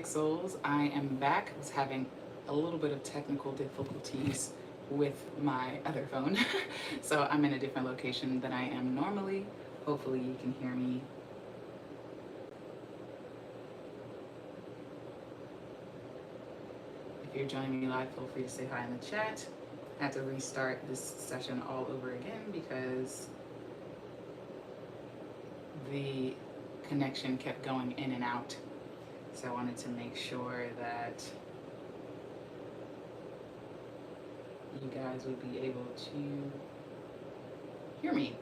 Souls. I am back. I was having a little bit of technical difficulties with my other phone. So I'm in a different location than I am normally. Hopefully you can hear me. If you're joining me live, feel free to say hi in the chat. I had to restart this session all over again because the connection kept going in and out. So I wanted to make sure that you guys would be able to hear me.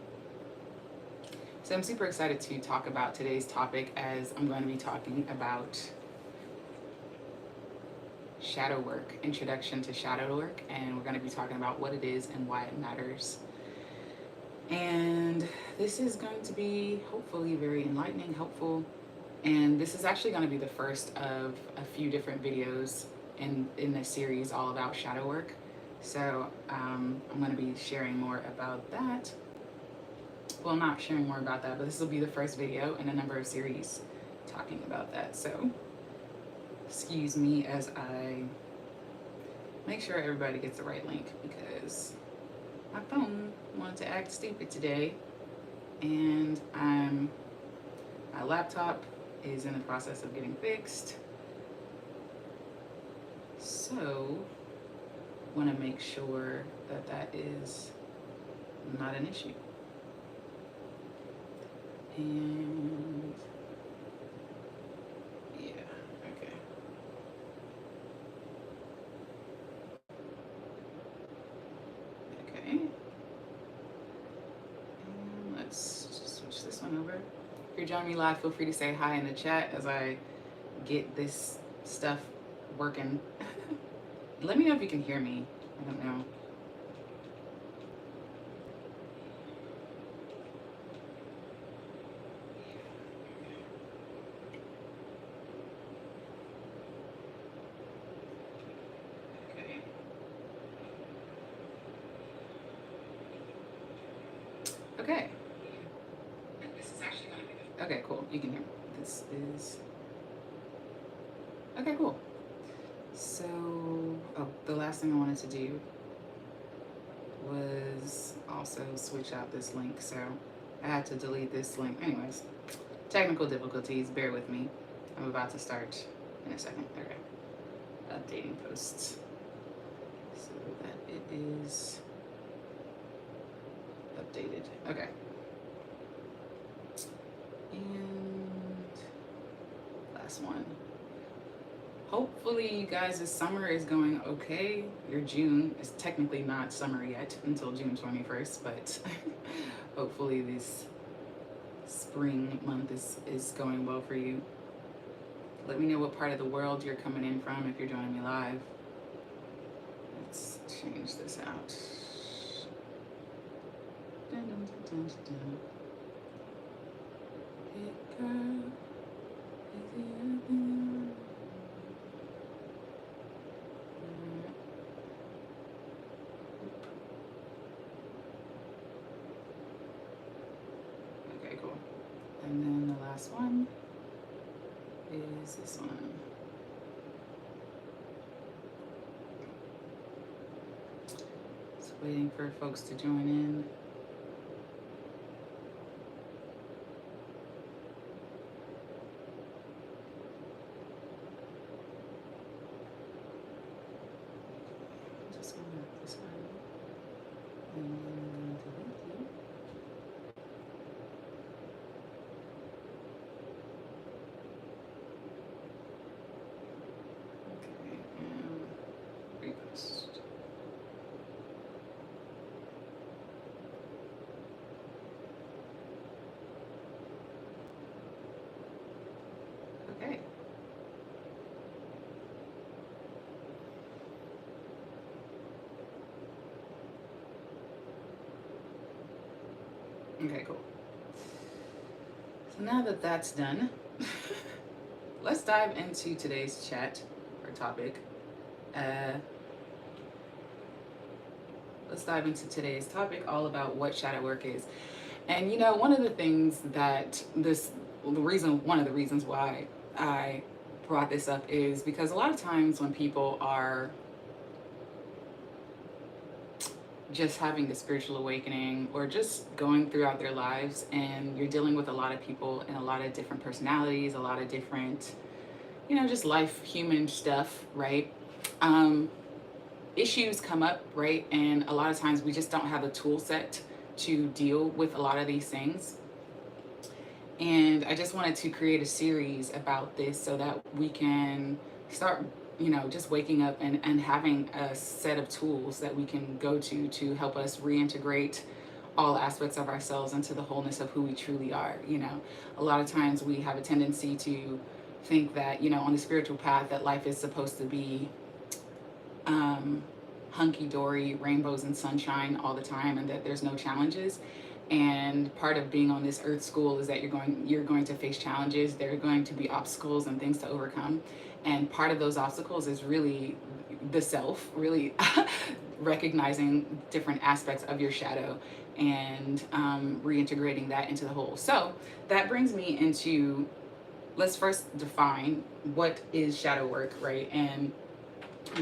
So I'm super excited to talk about today's topic, as I'm going to be talking about shadow work, introduction to shadow work, and we're going to be talking about what it is and why it matters. And this is going to be hopefully very enlightening, helpful, and this is actually going to be the first of a few different videos in this series all about shadow work. So I'm going to be sharing more about that. Well, not sharing more about that, but this will be the first video in a number of series talking about that. So excuse me as I make sure everybody gets the right link, because my phone wanted to act stupid today, and my laptop is in the process of getting fixed. So want to make sure that that is not an issue. And yeah, okay. Okay. And let's just switch this one over. If you're joining me live, feel free to say hi in the chat as I get this stuff working. Let me know if you can hear me. I don't know. Okay. Okay, cool. You can hear me. This is... Okay, cool. So, oh, the last thing I wanted to do was also switch out this link. So I had to delete this link. Anyways, technical difficulties, bear with me. I'm about to start in a second. Okay. Updating posts so that it is updated. Okay. And last one. Hopefully you guys, this summer is going okay. Your June is technically not summer yet until June 21st, but hopefully this spring month is going well for you. Let me know what part of the world you're coming in from if you're joining me live. Let's change this out. Dun, dun, dun, dun, dun. Hey girl, is it open? Okay, cool. And then the last one is this one. Just waiting for folks to join in. Just gonna wrap this one. And then I'm going to delete you. Okay, and repost. Okay. Okay, cool. So now that that's done, let's dive into today's chat or topic. Let's dive into today's topic, all about what shadow work is. And one of the things that one of the reasons why I brought this up is because a lot of times when people are just having the spiritual awakening or just going throughout their lives, and you're dealing with a lot of people and a lot of different personalities, a lot of different, just life, human stuff, right? Issues come up, right? And a lot of times we just don't have the tool set to deal with a lot of these things. And I just wanted to create a series about this so that we can start, just waking up and having a set of tools that we can go to help us reintegrate all aspects of ourselves into the wholeness of who we truly are. A lot of times we have a tendency to think that, on the spiritual path, that life is supposed to be hunky-dory, rainbows and sunshine all the time, and that there's no challenges. And part of being on this earth school is that you're going to face challenges. There are going to be obstacles and things to overcome. And part of those obstacles is really the self, really recognizing different aspects of your shadow and reintegrating that into the whole. So that brings me into, let's first define what is shadow work, right? And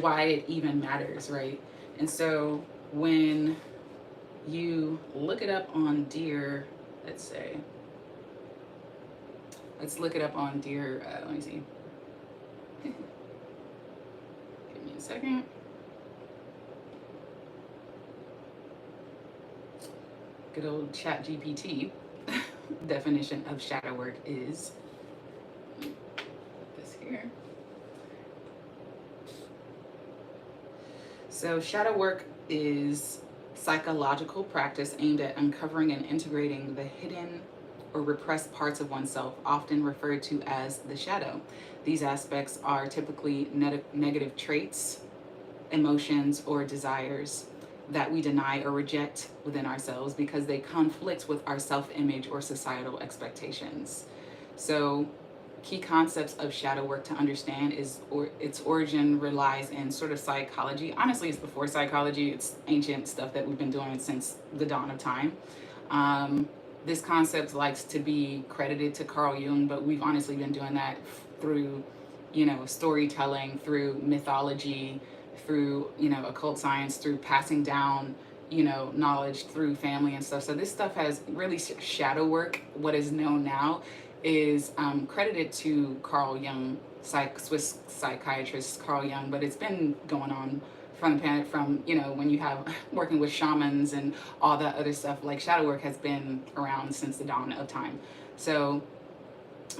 why it even matters, right? And so when you look it up on Dear, let's look it up on Dear, let me see. Give me a second. Good old Chat GPT definition of shadow work is, put this here. So shadow work is psychological practice aimed at uncovering and integrating the hidden or repressed parts of oneself, often referred to as the shadow. These aspects are typically negative traits, emotions, or desires that we deny or reject within ourselves because they conflict with our self-image or societal expectations. So key concepts of shadow work to understand is, or its origin relies in sort of psychology. Honestly, it's before psychology. It's ancient stuff that we've been doing since the dawn of time. This concept likes to be credited to Carl Jung, but we've honestly been doing that through, storytelling, through mythology, through, occult science, through passing down, knowledge through family and stuff. So this stuff has really shadow work. What is known now is credited to Carl Jung, Swiss psychiatrist Carl Jung, but it's been going on from the planet from, when you have working with shamans and all that other stuff. Like shadow work has been around since the dawn of time. So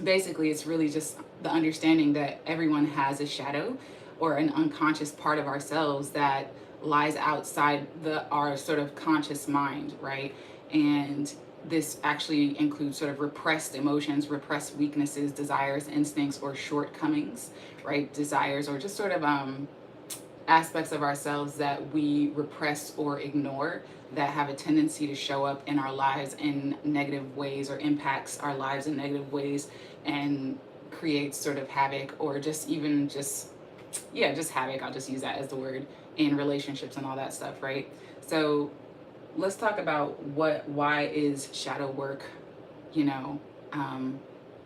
basically it's really just the understanding that everyone has a shadow or an unconscious part of ourselves that lies outside our sort of conscious mind, right? And this actually includes sort of repressed emotions, repressed weaknesses, desires, instincts, or shortcomings, right? Desires or just sort of aspects of ourselves that we repress or ignore that have a tendency to show up in our lives in negative ways or impacts our lives in negative ways and creates sort of havoc or just havoc. I'll just use that as the word in relationships and all that stuff, right? So let's talk about why is shadow work,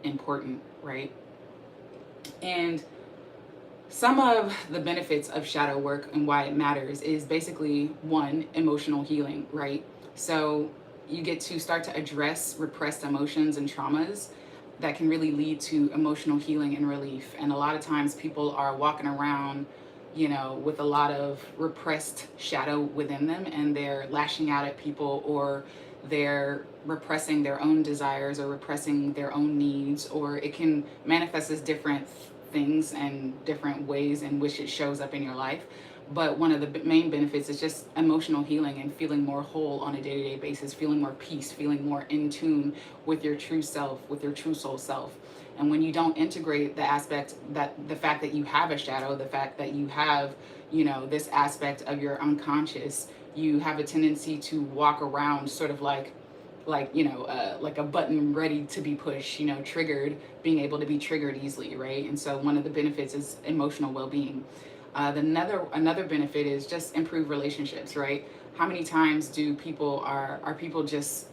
important, right? And some of the benefits of shadow work and why it matters is basically one, emotional healing, right? So you get to start to address repressed emotions and traumas that can really lead to emotional healing and relief. And a lot of times people are walking around, with a lot of repressed shadow within them, and they're lashing out at people, or they're repressing their own desires or repressing their own needs, or it can manifest as different things and different ways in which it shows up in your life. But one of the main benefits is just emotional healing and feeling more whole on a day-to-day basis, feeling more peace, feeling more in tune with your true self, with your true soul self. And when you don't integrate the fact that you have a shadow, the fact that you have, this aspect of your unconscious, you have a tendency to walk around sort of like a button ready to be pushed, triggered, being able to be triggered easily, right? And so one of the benefits is emotional well-being. Another benefit is just improved relationships, right? How many times do people are people just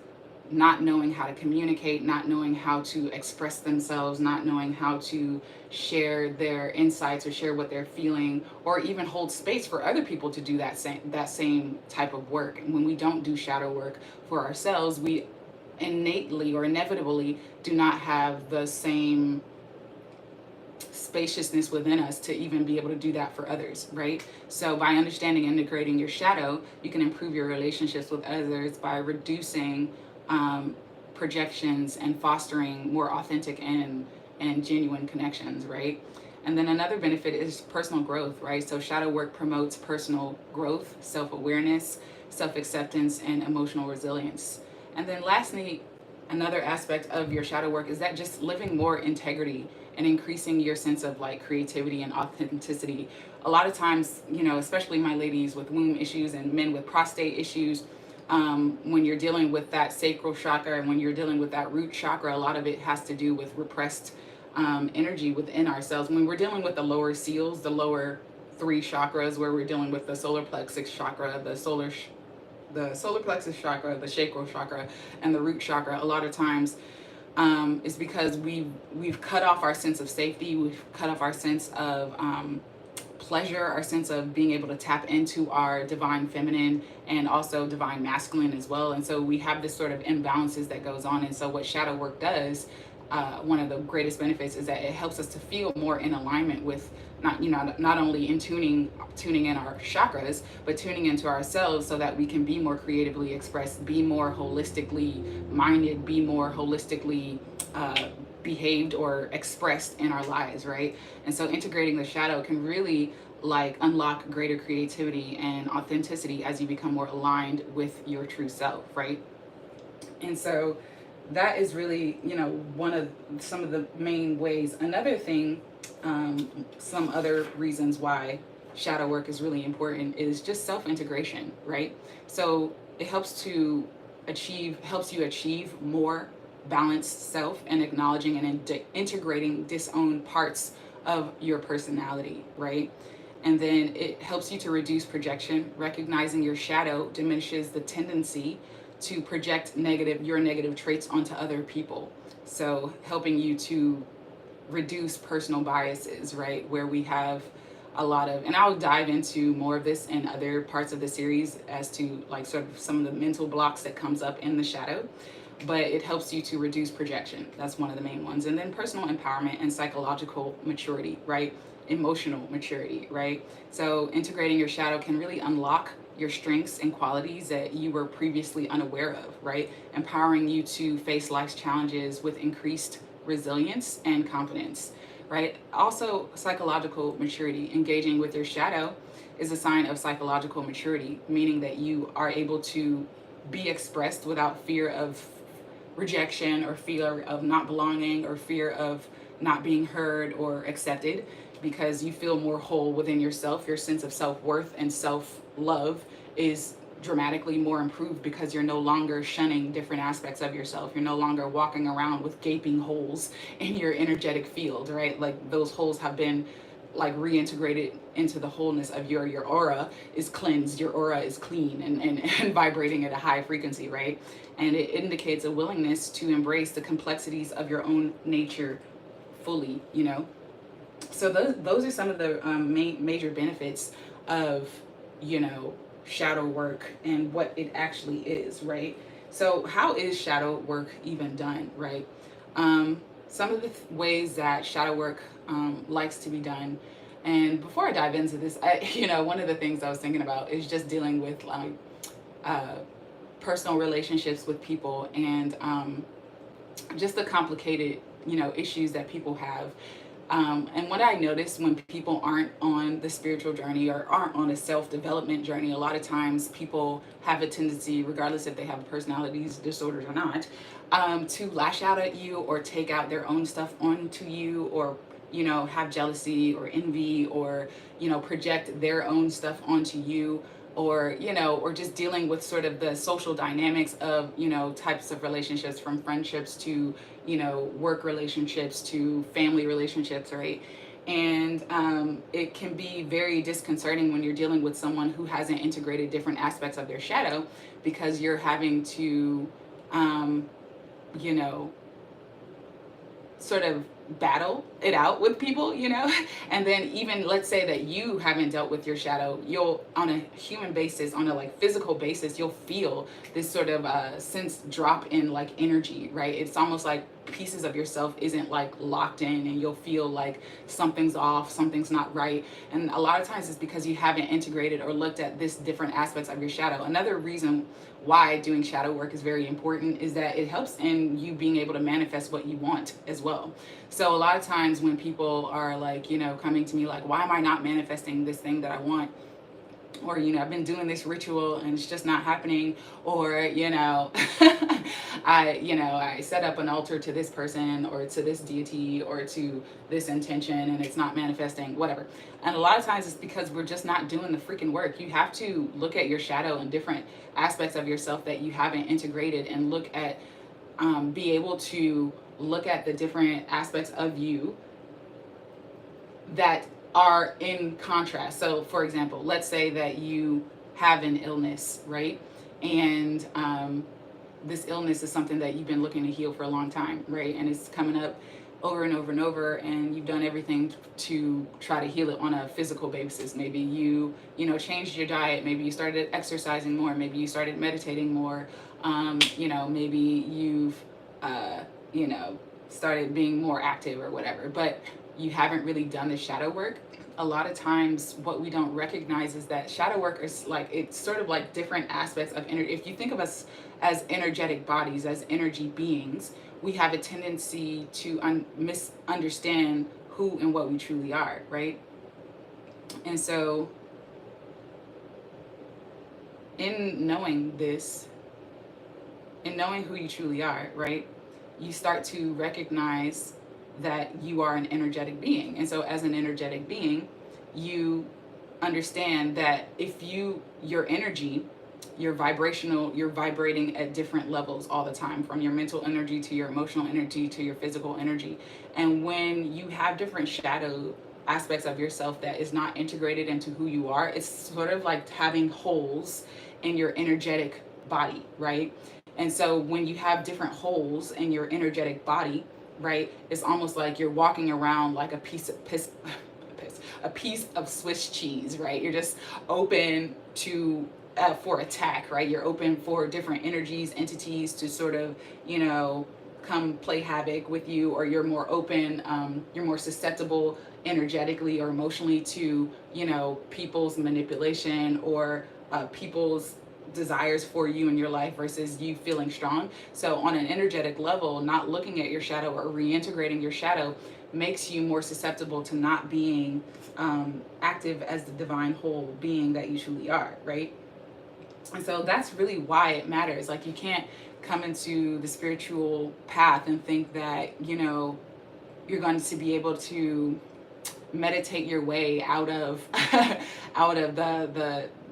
not knowing how to communicate, not knowing how to express themselves, not knowing how to share their insights or share what they're feeling, or even hold space for other people to do that same type of work. And when we don't do shadow work for ourselves, we innately or inevitably do not have the same spaciousness within us to even be able to do that for others, right? So by understanding and integrating your shadow, you can improve your relationships with others by reducing projections and fostering more authentic and genuine connections, right? And then another benefit is personal growth, right? So shadow work promotes personal growth, self-awareness, self-acceptance, and emotional resilience. And then lastly, another aspect of your shadow work is that just living more integrity and increasing your sense of like creativity and authenticity. A lot of times, especially my ladies with womb issues and men with prostate issues, when you're dealing with that sacral chakra and when you're dealing with that root chakra, a lot of it has to do with repressed energy within ourselves. When we're dealing with the lower seals, the lower three chakras, where we're dealing with the solar plexus chakra, the solar plexus chakra, the sacral chakra, and the root chakra, a lot of times is because we've cut off our sense of safety, we've cut off our sense of pleasure, our sense of being able to tap into our divine feminine and also divine masculine as well. And so we have this sort of imbalances that goes on. And so what shadow work does, one of the greatest benefits is that it helps us to feel more in alignment with not only in tuning in our chakras, but tuning into ourselves so that we can be more creatively expressed, be more holistically minded, be more holistically behaved or expressed in our lives, right? And so integrating the shadow can really like unlock greater creativity and authenticity as you become more aligned with your true self, right? And so that is really, one of some of the main ways. Another thing, some other reasons why shadow work is really important is just self-integration, right? So it helps you achieve more balanced self and acknowledging and integrating disowned parts of your personality, right? And then it helps you to reduce projection. Recognizing your shadow diminishes the tendency to project your negative traits onto other people. So helping you to reduce personal biases, right? Where we have a lot of, and I'll dive into more of this in other parts of the series as to like sort of some of the mental blocks that comes up in the shadow, but it helps you to reduce projection. That's one of the main ones. And then personal empowerment and psychological maturity, right? Emotional maturity, right? So integrating your shadow can really unlock your strengths and qualities that you were previously unaware of, right? Empowering you to face life's challenges with increased resilience and confidence, right? Also, psychological maturity. Engaging with your shadow is a sign of psychological maturity, meaning that you are able to be expressed without fear of rejection or fear of not belonging or fear of not being heard or accepted, because you feel more whole within yourself. Your sense of self-worth and self-love is dramatically more improved because you're no longer shunning different aspects of yourself. You're no longer walking around with gaping holes in your energetic field, right? Like those holes have been like reintegrated into the wholeness of your aura is cleansed, your aura is clean and vibrating at a high frequency, right? And it indicates a willingness to embrace the complexities of your own nature fully, So those are some of the major benefits of, shadow work and what it actually is, right? So how is shadow work even done, right? Some of the ways that shadow work likes to be done. And before I dive into this, one of the things I was thinking about is just dealing with like personal relationships with people and just the complicated, issues that people have. And what I notice when people aren't on the spiritual journey or aren't on a self-development journey, a lot of times people have a tendency, regardless if they have personality disorders or not, to lash out at you or take out their own stuff onto you, or have jealousy or envy, or project their own stuff onto you, or or just dealing with sort of the social dynamics of types of relationships, from friendships to work relationships to family relationships, right? And it can be very disconcerting when you're dealing with someone who hasn't integrated different aspects of their shadow, because you're having to you know, sort of battle it out with people, you know. And then even let's say that you haven't dealt with your shadow, you'll on a human basis, on a like physical basis, you'll feel this sort of sense drop in like energy, right? It's almost like pieces of yourself isn't like locked in, and you'll feel like something's off, something's not right. And a lot of times it's because you haven't integrated or looked at this different aspects of your shadow. Another reason why doing shadow work is very important is that it helps in you being able to manifest what you want as well. So a lot of times when people are like, you know, coming to me like, why am I not manifesting this thing that I want? Or, you know, I've been doing this ritual and it's just not happening. Or, you know, I set up an altar to this person or to this deity or to this intention and it's not manifesting, whatever. And a lot of times it's because we're just not doing the freaking work. You have to look at your shadow and different aspects of yourself that you haven't integrated, and look at, be able to look at the different aspects of you that are in contrast. So for example, let's say that you have an illness, right? And this illness is something that you've been looking to heal for a long time, right? And it's coming up over and over and over, and you've done everything to try to heal it on a physical basis. Maybe you changed your diet, maybe you started exercising more, maybe you started meditating more, maybe you've started being more active or whatever, but you haven't really done the shadow work. A lot of times what we don't recognize is that shadow work is like, it's sort of like different aspects of energy. If you think of us as energetic bodies, as energy beings, we have a tendency to misunderstand who and what we truly are, right? And so in knowing this, in knowing who you truly are, right, you start to recognize that you are an energetic being. And so as an energetic being, you understand that if your energy, you're vibrating at different levels all the time, from your mental energy to your emotional energy to your physical energy. And when you have different shadow aspects of yourself that is not integrated into who you are, it's sort of like having holes in your energetic body, right? And so when you have different holes in your energetic body, right, it's almost like you're walking around like a piece of Swiss cheese, right? You're just open to for attack, right? You're open for different energies, entities to sort of, come play havoc with you, or you're more open, you're more susceptible energetically or emotionally to, people's manipulation or people's desires for you in your life versus you feeling strong. So on an energetic level, not looking at your shadow or reintegrating your shadow makes you more susceptible to not being active as the divine whole being that you truly are, right? And so that's really why it matters. Like, you can't come into the spiritual path and think that, you're going to be able to meditate your way out of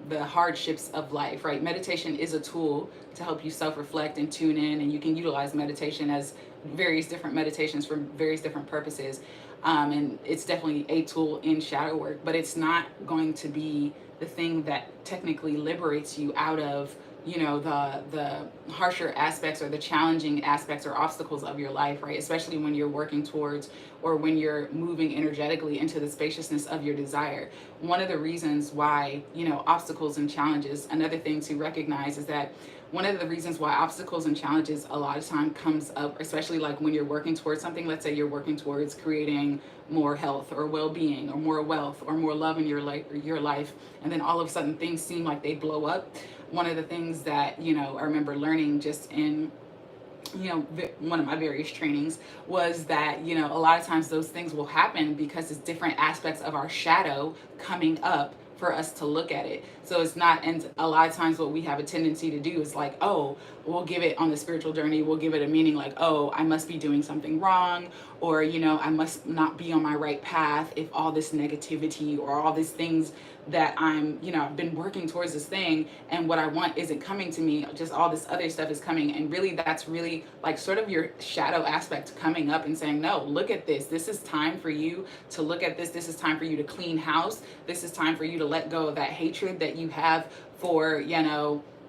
the hardships of life, right? Meditation is a tool to help you self-reflect and tune in, and you can utilize meditation as various different meditations for various different purposes. And it's definitely a tool in shadow work, but it's not going to be the thing that technically liberates you out of, the harsher aspects or the challenging aspects or obstacles of your life, right? Especially when you're working towards, or when you're moving energetically into the spaciousness of your desire. One of the reasons why, obstacles and challenges, another thing to recognize is that one of the reasons why obstacles and challenges a lot of time comes up, especially like when you're working towards something, let's say you're working towards creating more health or well-being or more wealth or more love in your life, and then all of a sudden things seem like they blow up. One of the things that, I remember learning just in, one of my various trainings was that, a lot of times those things will happen because it's different aspects of our shadow coming up for us to look at it. So it's not, and a lot of times what we have a tendency to do is like, oh, we'll give it on the spiritual journey, we'll give it a meaning like, oh, I must be doing something wrong, or, I must not be on my right path if all this negativity or all these things that I'm, I've been working towards this thing and what I want isn't coming to me, just all this other stuff is coming. And really, that's really like sort of your shadow aspect coming up and saying, no, look at this. This is time for you to look at this. This is time for you to clean house. This is time for you to let go of that hatred that you have for,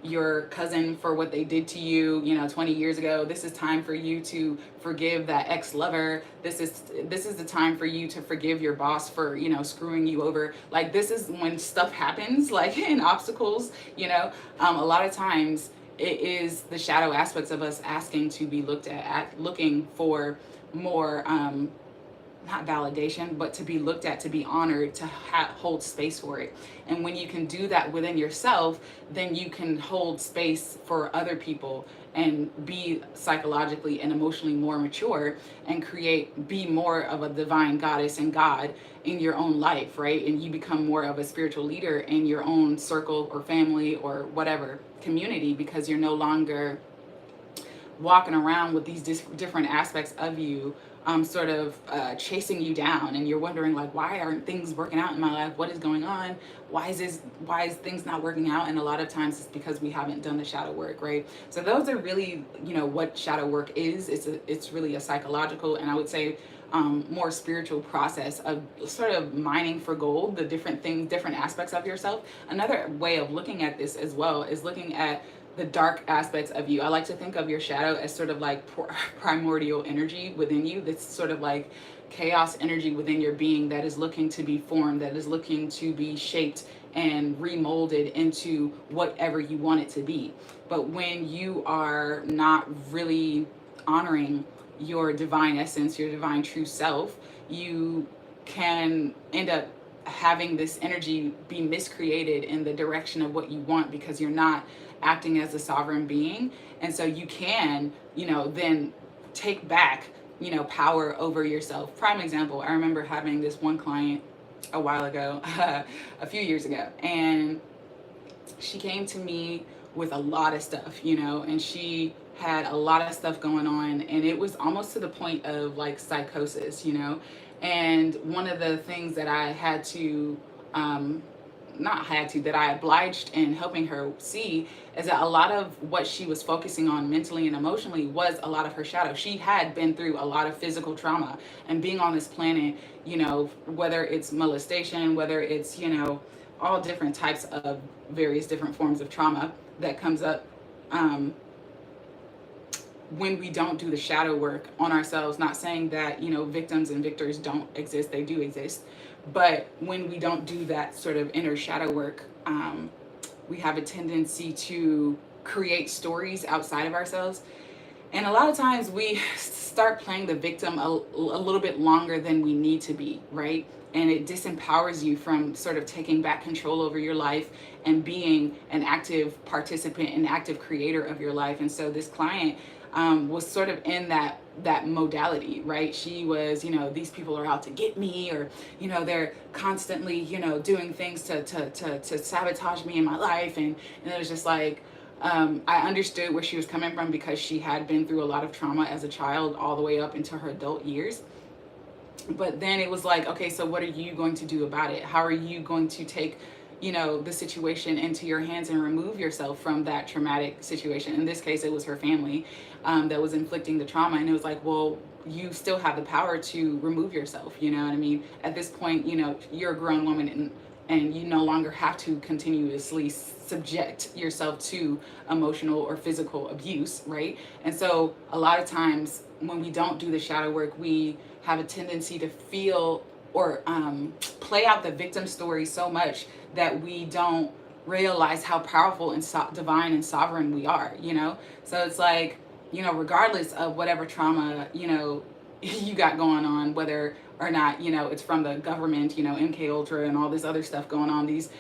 your cousin for what they did to you, 20 years ago. This is time for you to forgive that ex-lover. This is the time for you to forgive your boss for, screwing you over. Like, this is when stuff happens, like in obstacles, a lot of times it is the shadow aspects of us asking to be looked at looking for more, not validation, but to be looked at, to be honored, to hold space for it. And when you can do that within yourself, then you can hold space for other people and be psychologically and emotionally more mature and be more of a divine goddess and God in your own life, right? And you become more of a spiritual leader in your own circle or family or whatever community, because you're no longer walking around with these different aspects of you sort of chasing you down, and you're wondering, like, why aren't things working out in my life? What is going on? Why is things not working out? And a lot of times it's because we haven't done the shadow work, right? So those are really, what shadow work is. It's really a psychological, and I would say more spiritual process of sort of mining for gold, the different things, different aspects of yourself. Another way of looking at this as well is looking at the dark aspects of you. I like to think of your shadow as sort of like primordial energy within you. That's sort of like chaos energy within your being that is looking to be formed, that is looking to be shaped and remolded into whatever you want it to be. But when you are not really honoring your divine essence, your divine true self, you can end up having this energy be miscreated in the direction of what you want, because you're not acting as a sovereign being. And so you can, then take back, power over yourself. Prime example, I remember having this one client a while ago, a few years ago, and she came to me with a lot of stuff, and she had a lot of stuff going on, and it was almost to the point of like psychosis, and one of the things that I had to, that I obliged in helping her see is that a lot of what she was focusing on mentally and emotionally was a lot of her shadow. She had been through a lot of physical trauma, and being on this planet, whether it's molestation, whether it's, all different types of various different forms of trauma that comes up when we don't do the shadow work on ourselves. Not saying that, victims and victors don't exist, they do exist. But when we don't do that sort of inner shadow work, we have a tendency to create stories outside of ourselves. And a lot of times we start playing the victim a little bit longer than we need to be, right? And it disempowers you from sort of taking back control over your life and being an active participant, an active creator of your life. And so this client was sort of in that modality, right? She was, these people are out to get me, or, they're constantly, doing things to sabotage me in my life. And it was just like, I understood where she was coming from, because she had been through a lot of trauma as a child all the way up into her adult years. But then it was like, okay, so what are you going to do about it? How are you going to take, the situation into your hands and remove yourself from that traumatic situation? In this case, it was her family that was inflicting the trauma. And it was like, well, you still have the power to remove yourself. You know what I mean? At this point, you're a grown woman, and you no longer have to continuously subject yourself to emotional or physical abuse, right? And so a lot of times when we don't do the shadow work, we have a tendency to feel or play out the victim story so much that we don't realize how powerful and divine and sovereign we are, So it's like, regardless of whatever trauma, you got going on, whether or not, it's from the government, MK Ultra and all this other stuff going on, these,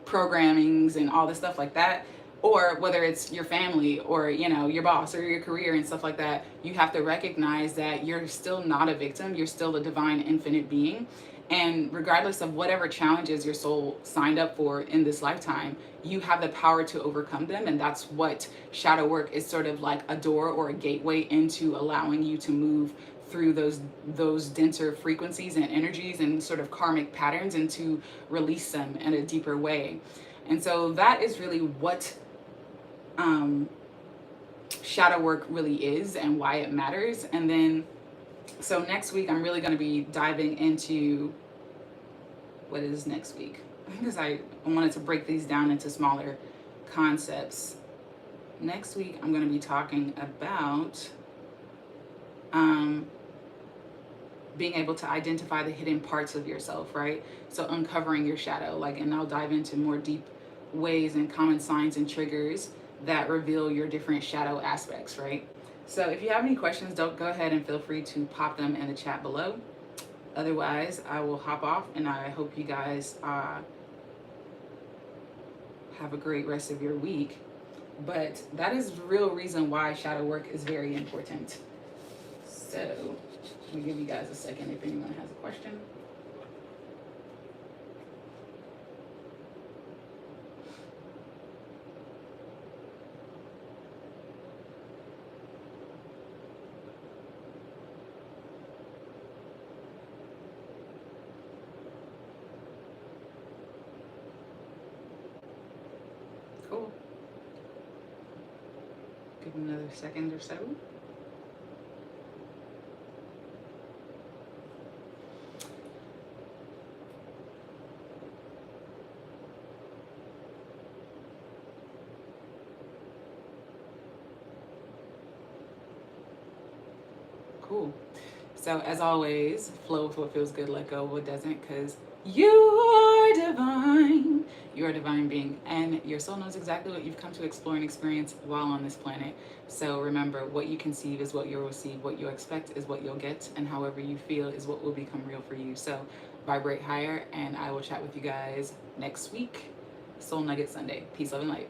programmings and all this stuff like that, or whether it's your family or, your boss or your career and stuff like that, you have to recognize that you're still not a victim. You're still a divine, infinite being. And regardless of whatever challenges your soul signed up for in this lifetime, you have the power to overcome them. And that's what shadow work is, sort of like a door or a gateway into allowing you to move through those denser frequencies and energies and sort of karmic patterns, and to release them in a deeper way. And so that is really what shadow work really is and why it matters. And then, so next week, I'm really going to be diving into what is next week, because I wanted to break these down into smaller concepts. Next week, I'm going to be talking about being able to identify the hidden parts of yourself, right? So uncovering your shadow, like, and I'll dive into more deep ways and common signs and triggers that reveal your different shadow aspects, right? So if you have any questions, don't go ahead and feel free to pop them in the chat below. Otherwise, I will hop off, and I hope you guys have a great rest of your week. But that is the real reason why shadow work is very important. So let me give you guys a second if anyone has a question. Cool. Give it another second or so. Cool. So as always, flow with what feels good, let go of what doesn't, because you are divine. You're a divine being, and your soul knows exactly what you've come to explore and experience while on this planet. So remember, what you conceive is what you'll receive, what you expect is what you'll get, and however you feel is what will become real for you. So vibrate higher, and I will chat with you guys next week. Soul Nugget Sunday. Peace, love, and light.